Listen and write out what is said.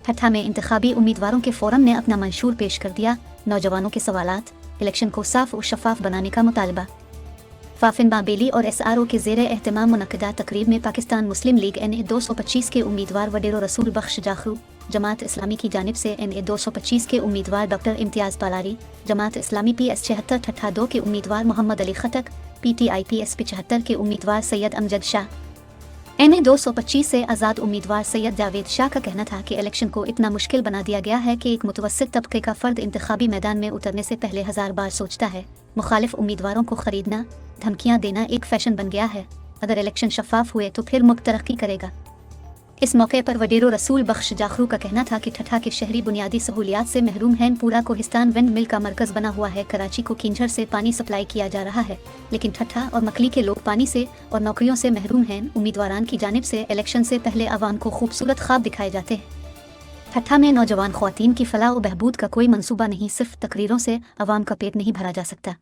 ठट्ठा में इंतखाबी उम्मीदवारों के फोरम ने अपना मंशूर पेश कर दिया। नौजवानों के सवालात, इलेक्शन को साफ और शफाफ बनाने का मुतालबा। फाफिन बाबेली और SRO के ज़ेरे एहतमाम मुनक़दा तकरीब में पाकिस्तान मुस्लिम लीग NA 225 के उम्मीदवार वडेरो रसूल बख्श जाखरू, जमात इस्लामी की जानिब से NA 225 के उम्मीदवार डॉक्टर इम्तियाज़ पालारी, जमात इस्लामी PS 76 ठट्ठा 2 के उम्मीदवार मोहम्मद अली खटक, PTI PS 75 के उम्मीदवार सैयद अमजद शाह, NA 225 से आज़ाद उम्मीदवार सैयद जावेद शाह का कहना था कि इलेक्शन को इतना मुश्किल बना दिया गया है कि एक मुतवस्सित तबके का फ़र्द इंतखाबी मैदान में उतरने से पहले 1000 बार सोचता है। मुखालिफ उम्मीदवारों को ख़रीदना, धमकियां देना एक फैशन बन गया है। अगर इलेक्शन शफाफ हुए तो फिर मुल्क तरक्की करेगा। इस मौके पर वडेरो रसूल बख्श जाखरू का कहना था कि ठट्ठा के शहरी बुनियादी सहूलियात से महरूम हैं। पूरा कोहिस्तान विंड मिल का मरकज़ बना हुआ है। कराची को किंझर से पानी सप्लाई किया जा रहा है, लेकिन ठट्ठा और मकली के लोग पानी से और नौकरियों से महरूम हैं। उम्मीदवारान की जानिब से इलेक्शन से पहले आवाम को खूबसूरत ख्वाब दिखाए जाते हैं। ठट्ठा में नौजवान ख्वातीन की फलाह व बहबूद का कोई मंसूबा नहीं, सिर्फ तकरीरों से आवाम का पेट नहीं भरा जा सकता।